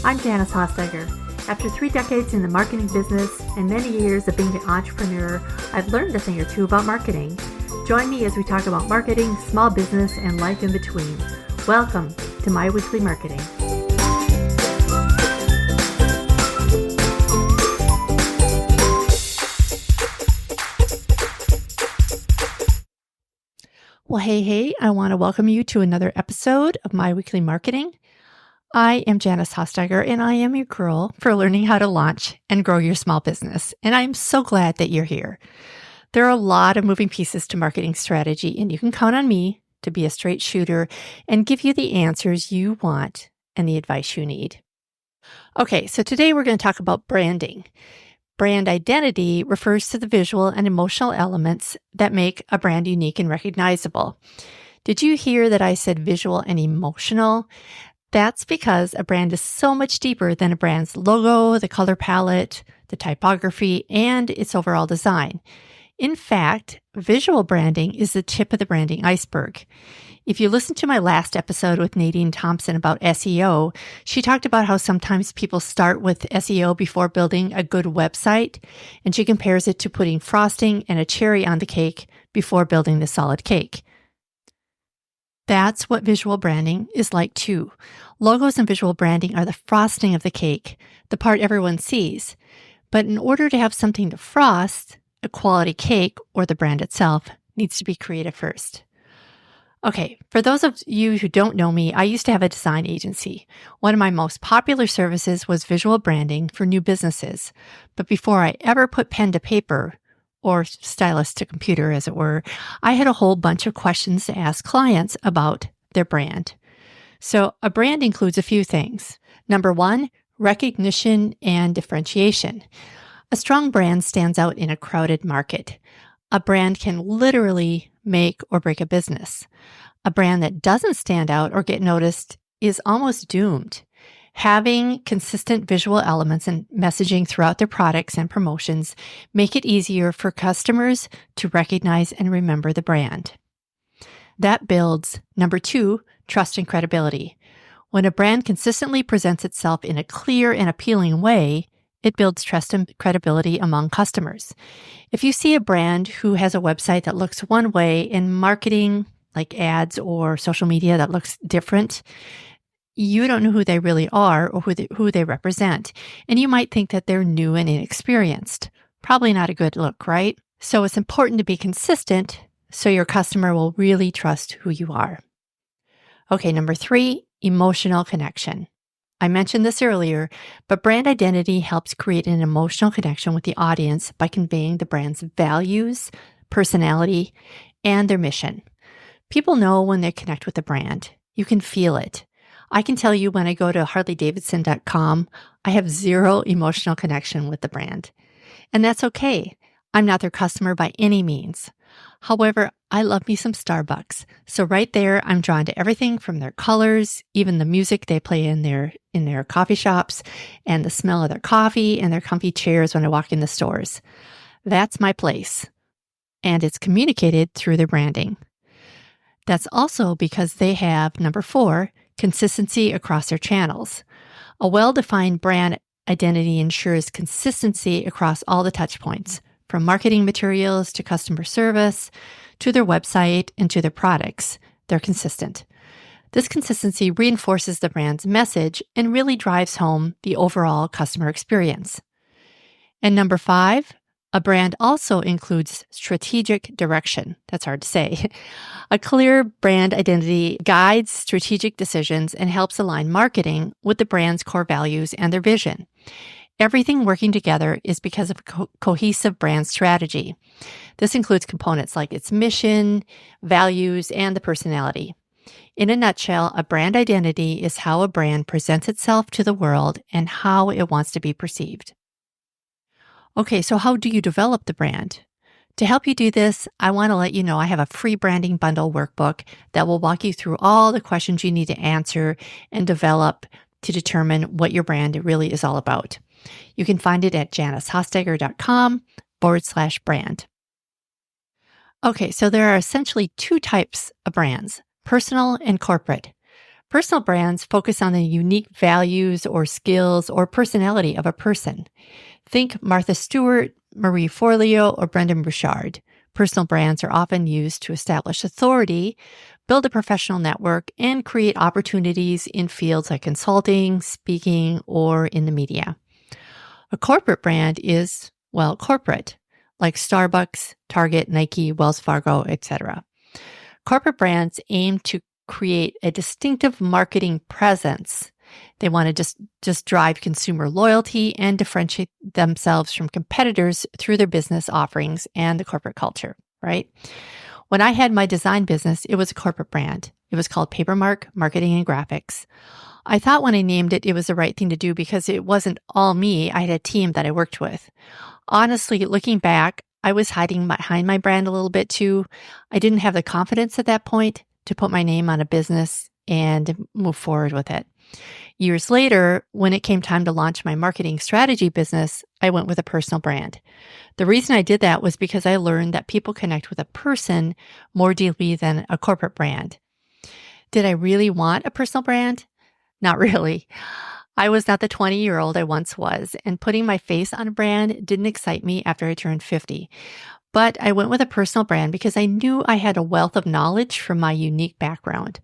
I'm Janice Hostegger. After 3 decades in the marketing business and many years of being an entrepreneur, I've learned a thing or two about marketing. Join me as we talk about marketing, small business, and life in between. Welcome to My Weekly Marketing. Well, hey, I want to welcome you to another episode of My Weekly Marketing. I am Janice Hostegger, and I am your girl for learning how to launch and grow your small business. And I'm so glad that you're here. There are a lot of moving pieces to marketing strategy, and you can count on me to be a straight shooter and give you the answers you want and the advice you need. Okay, so today we're going to talk about branding. Brand identity refers to the visual and emotional elements that make a brand unique and recognizable. Did you hear that I said visual and emotional? That's because a brand is so much deeper than a brand's logo, the color palette, the typography, and its overall design. In fact, visual branding is the tip of the branding iceberg. If you listen to my last episode with Nadine Thompson about SEO, she talked about how sometimes people start with SEO before building a good website, and she compares it to putting frosting and a cherry on the cake before building the solid cake. That's what visual branding is like too. Logos and visual branding are the frosting of the cake, the part everyone sees. But in order to have something to frost, a quality cake or the brand itself needs to be creative first. Okay, for those of you who don't know me, I used to have a design agency. One of my most popular services was visual branding for new businesses. But before I ever put pen to paper, or stylus to computer, as it were, I had a whole bunch of questions to ask clients about their brand. So a brand includes a few things. Number one, recognition and differentiation. A strong brand stands out in a crowded market. A brand can literally make or break a business. A brand that doesn't stand out or get noticed is almost doomed. Having consistent visual elements and messaging throughout their products and promotions make it easier for customers to recognize and remember the brand. That builds, number two, trust and credibility. When a brand consistently presents itself in a clear and appealing way, it builds trust and credibility among customers. If you see a brand who has a website that looks one way in marketing, like ads or social media that looks different, you don't know who they really are or who they represent. And you might think that they're new and inexperienced. Probably not a good look, right? So it's important to be consistent so your customer will really trust who you are. Okay, number three, emotional connection. I mentioned this earlier, but brand identity helps create an emotional connection with the audience by conveying the brand's values, personality, and their mission. People know when they connect with the brand. You can feel it. I can tell you when I go to harley-davidson.com, I have zero emotional connection with the brand. And that's okay. I'm not their customer by any means. However, I love me some Starbucks. So right there, I'm drawn to everything from their colors, even the music they play in their coffee shops, and the smell of their coffee and their comfy chairs when I walk in the stores. That's my place. And it's communicated through their branding. That's also because they have, number four, consistency across their channels. A well-defined brand identity ensures consistency across all the touch points, from marketing materials to customer service, to their website and to their products. They're consistent. This consistency reinforces the brand's message and really drives home the overall customer experience. And number five, a brand also includes strategic direction. That's hard to say. A clear brand identity guides strategic decisions and helps align marketing with the brand's core values and their vision. Everything working together is because of a cohesive brand strategy. This includes components like its mission, values, and the personality. In a nutshell, a brand identity is how a brand presents itself to the world and how it wants to be perceived. Okay, so how do you develop the brand? To help you do this, I want to let you know I have a free branding bundle workbook that will walk you through all the questions you need to answer and develop to determine what your brand really is all about. You can find it at janicehostegger.com/brand. Okay, so there are essentially two types of brands, personal and corporate. Personal brands focus on the unique values or skills or personality of a person. Think Martha Stewart, Marie Forleo, or Brendan Burchard. Personal brands are often used to establish authority, build a professional network, and create opportunities in fields like consulting, speaking, or in the media. A corporate brand is, well, corporate, like Starbucks, Target, Nike, Wells Fargo, etc. Corporate brands aim to create a distinctive marketing presence. They want to just drive consumer loyalty and differentiate themselves from competitors through their business offerings and the corporate culture, right? When I had my design business, it was a corporate brand. It was called Papermark Marketing and Graphics. I thought when I named it, it was the right thing to do because it wasn't all me. I had a team that I worked with. Honestly, looking back, I was hiding behind my brand a little bit too. I didn't have the confidence at that point to put my name on a business and move forward with it. Years later, when it came time to launch my marketing strategy business, I went with a personal brand. The reason I did that was because I learned that people connect with a person more deeply than a corporate brand. Did I really want a personal brand? Not really. I was not the 20-year-old I once was, and putting my face on a brand didn't excite me after I turned 50. But I went with a personal brand because I knew I had a wealth of knowledge from my unique background.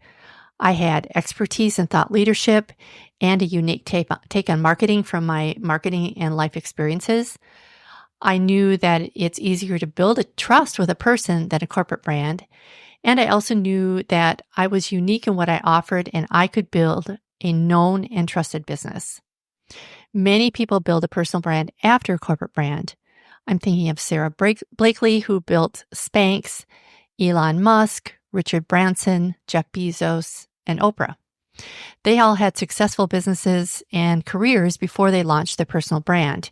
I had expertise in thought leadership and a unique take on marketing from my marketing and life experiences. I knew that it's easier to build a trust with a person than a corporate brand. And I also knew that I was unique in what I offered and I could build a known and trusted business. Many people build a personal brand after a corporate brand. I'm thinking of Sarah Blakely, who built Spanx, Elon Musk, Richard Branson, Jeff Bezos, and Oprah. They all had successful businesses and careers before they launched their personal brand.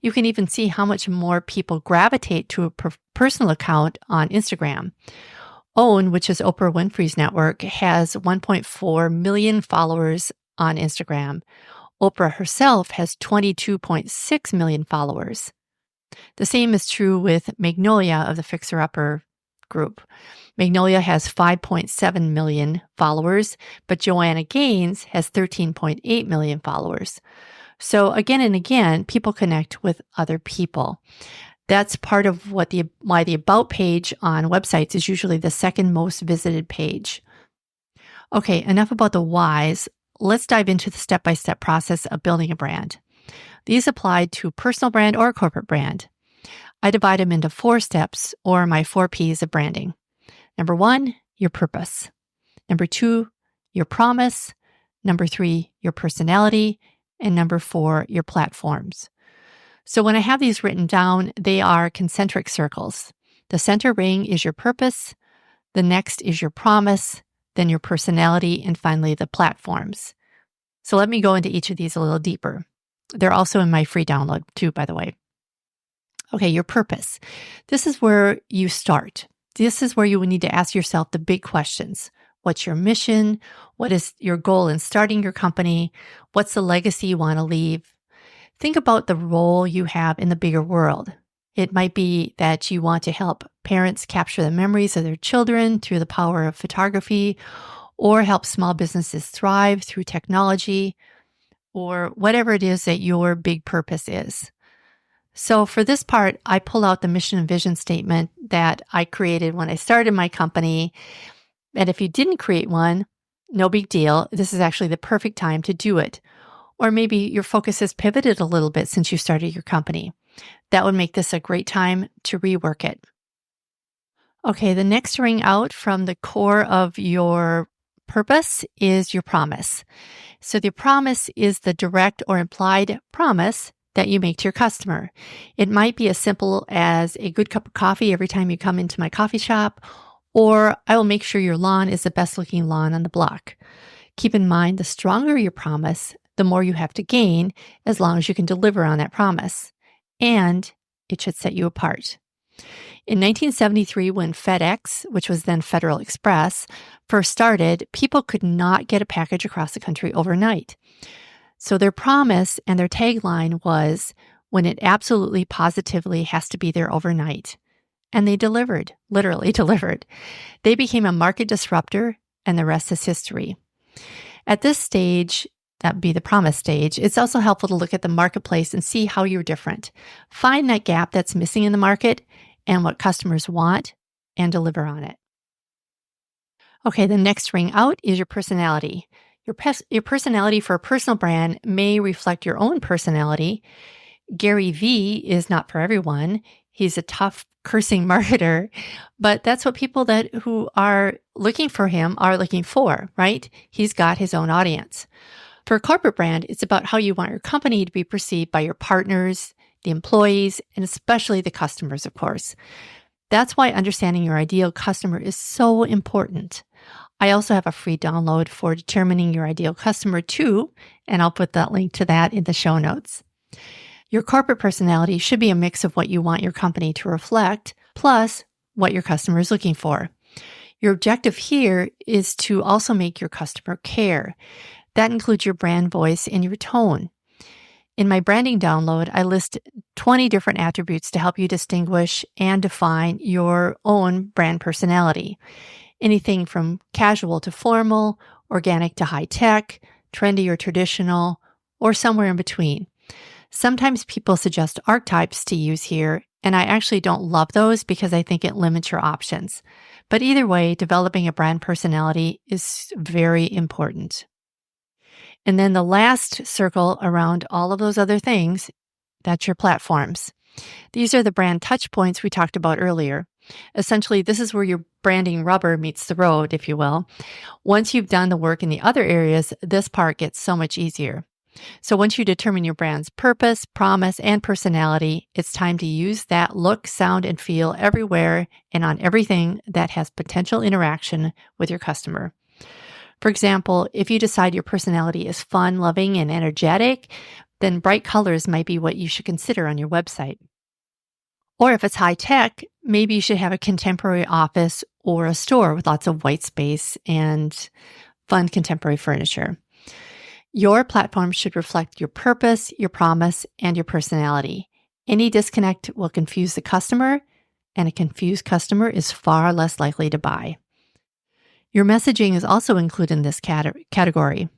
You can even see how much more people gravitate to a personal account on Instagram. OWN, which is Oprah Winfrey's network, has 1.4 million followers on Instagram. Oprah herself has 22.6 million followers. The same is true with Magnolia of the Fixer Upper group. Magnolia has 5.7 million followers, but Joanna Gaines has 13.8 million followers. So again and again, people connect with other people. That's part of why the About page on websites is usually the second most visited page. Okay, enough about the whys. Let's dive into the step-by-step process of building a brand. These apply to a personal brand or a corporate brand. I divide them into 4 steps, or my 4 Ps of branding. Number 1, your purpose. Number 2, your promise. Number 3, your personality. And number 4, your platforms. So when I have these written down, they are concentric circles. The center ring is your purpose. The next is your promise, then your personality, and finally the platforms. So let me go into each of these a little deeper. They're also in my free download too, by the way. Okay, your purpose. This is where you start. This is where you would need to ask yourself the big questions. What's your mission? What is your goal in starting your company? What's the legacy you want to leave? Think about the role you have in the bigger world. It might be that you want to help parents capture the memories of their children through the power of photography, or help small businesses thrive through technology, or whatever it is that your big purpose is. So for this part, I pull out the mission and vision statement that I created when I started my company. And if you didn't create one, no big deal. This is actually the perfect time to do it. Or maybe your focus has pivoted a little bit since you started your company. That would make this a great time to rework it. Okay, the next ring out from the core of your purpose is your promise. So the promise is the direct or implied promise that you make to your customer. It might be as simple as a good cup of coffee every time you come into my coffee shop, or I will make sure your lawn is the best looking lawn on the block. Keep in mind, the stronger your promise, the more you have to gain as long as you can deliver on that promise. And it should set you apart. In 1973, when FedEx, which was then Federal Express, first started, people could not get a package across the country overnight. So their promise and their tagline was, when it absolutely positively has to be there overnight. And they delivered, literally delivered. They became a market disruptor, and the rest is history. At this stage, that'd be the promise stage, it's also helpful to look at the marketplace and see how you're different. Find that gap that's missing in the market and what customers want and deliver on it. Okay, the next ring out is your personality. Your personality for a personal brand may reflect your own personality. Gary Vee is not for everyone. He's a tough, cursing marketer, but that's what people who are looking for him are looking for, right? He's got his own audience. For a corporate brand, it's about how you want your company to be perceived by your partners, the employees, and especially the customers, of course. That's why understanding your ideal customer is so important. I also have a free download for determining your ideal customer too, and I'll put that link to that in the show notes. Your corporate personality should be a mix of what you want your company to reflect, plus what your customer is looking for. Your objective here is to also make your customer care. That includes your brand voice and your tone. In my branding download, I list 20 different attributes to help you distinguish and define your own brand personality. Anything from casual to formal, organic to high tech, trendy or traditional, or somewhere in between. Sometimes people suggest archetypes to use here, and I actually don't love those because I think it limits your options. But either way, developing a brand personality is very important. And then the last circle around all of those other things, that's your platforms. These are the brand touch points we talked about earlier. Essentially, this is where your branding rubber meets the road, if you will. Once you've done the work in the other areas, this part gets so much easier. So once you determine your brand's purpose, promise, and personality, it's time to use that look, sound, and feel everywhere and on everything that has potential interaction with your customer. For example, if you decide your personality is fun, loving, and energetic, then bright colors might be what you should consider on your website. Or if it's high tech, maybe you should have a contemporary office or a store with lots of white space and fun contemporary furniture. Your platform should reflect your purpose, your promise, and your personality. Any disconnect will confuse the customer, and a confused customer is far less likely to buy. Your messaging is also included in this category.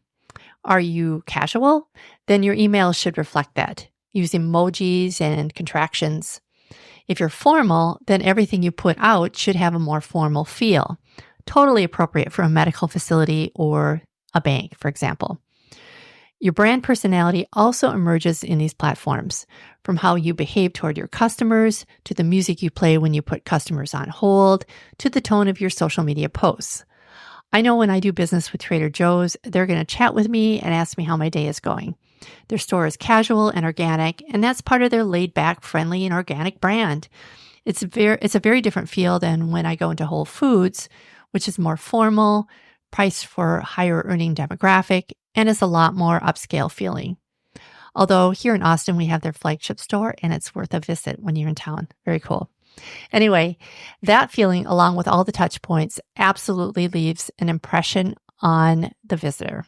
Are you casual? Then your email should reflect that. Use emojis and contractions. If you're formal, then everything you put out should have a more formal feel. Totally appropriate for a medical facility or a bank, for example. Your brand personality also emerges in these platforms, from how you behave toward your customers, to the music you play when you put customers on hold, to the tone of your social media posts. I know when I do business with Trader Joe's, they're going to chat with me and ask me how my day is going. Their store is casual and organic, and that's part of their laid-back, friendly, and organic brand. It's a very different feel than when I go into Whole Foods, which is more formal, priced for higher earning demographic, and is a lot more upscale feeling. Although here in Austin, we have their flagship store, and it's worth a visit when you're in town. Very cool. Anyway, that feeling, along with all the touch points, absolutely leaves an impression on the visitor.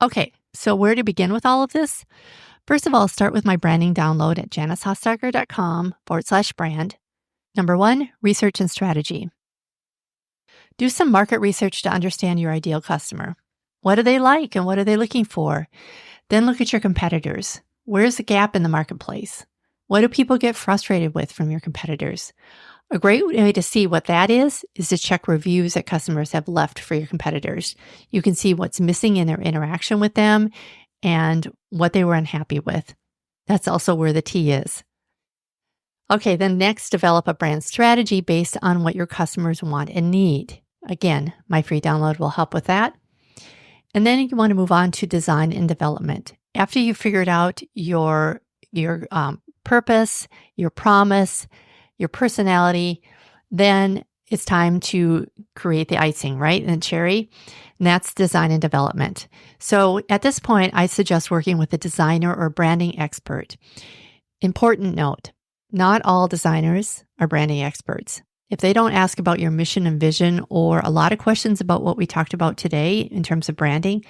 Okay, so where to begin with all of this? First of all, start with my branding download at janicehossacker.com/brand. Number 1, research and strategy. Do some market research to understand your ideal customer. What do they like and what are they looking for? Then look at your competitors. Where's the gap in the marketplace? What do people get frustrated with from your competitors? A great way to see what that is to check reviews that customers have left for your competitors. You can see what's missing in their interaction with them and what they were unhappy with. That's also where the T is. Okay, then next, develop a brand strategy based on what your customers want and need. Again, my free download will help with that. And then you want to move on to design and development. After you've figured out your purpose, your promise, your personality, then it's time to create the icing, right? And the cherry. And that's design and development. So at this point, I suggest working with a designer or branding expert. Important note, not all designers are branding experts. If they don't ask about your mission and vision or a lot of questions about what we talked about today in terms of branding,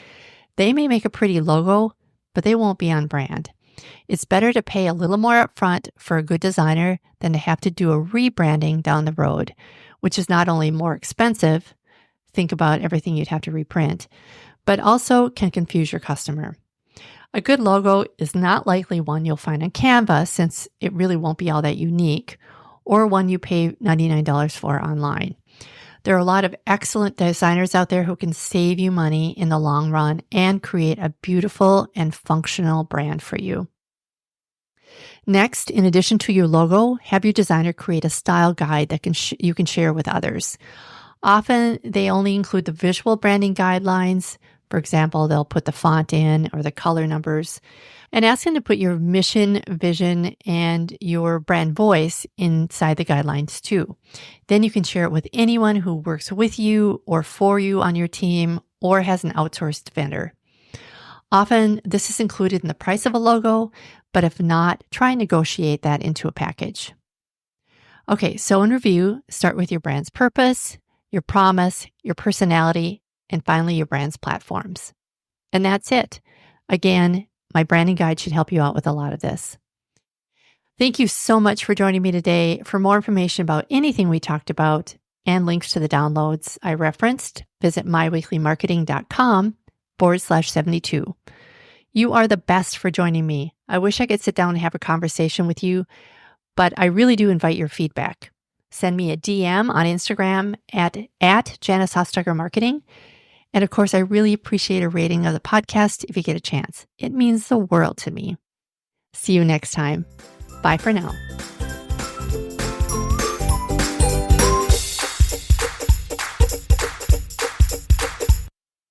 they may make a pretty logo, but they won't be on brand. It's better to pay a little more upfront for a good designer than to have to do a rebranding down the road, which is not only more expensive, think about everything you'd have to reprint, but also can confuse your customer. A good logo is not likely one you'll find on Canva since it really won't be all that unique, or one you pay $99 for online. There are a lot of excellent designers out there who can save you money in the long run and create a beautiful and functional brand for you. Next, in addition to your logo, have your designer create a style guide that you can share with others. Often, they only include the visual branding guidelines. For example, they'll put the font in or the color numbers, and ask them to put your mission, vision, and your brand voice inside the guidelines too. Then you can share it with anyone who works with you or for you on your team or has an outsourced vendor. Often, this is included in the price of a logo, but if not, try and negotiate that into a package. Okay, so in review, start with your brand's purpose, your promise, your personality, and finally, your brand's platforms. And that's it. Again, my branding guide should help you out with a lot of this. Thank you so much for joining me today. For more information about anything we talked about and links to the downloads I referenced, visit myweeklymarketing.com/72. You are the best for joining me. I wish I could sit down and have a conversation with you, but I really do invite your feedback. Send me a DM on Instagram at Janice Hosstetter Marketing. And of course, I really appreciate a rating of the podcast if you get a chance. It means the world to me. See you next time. Bye for now.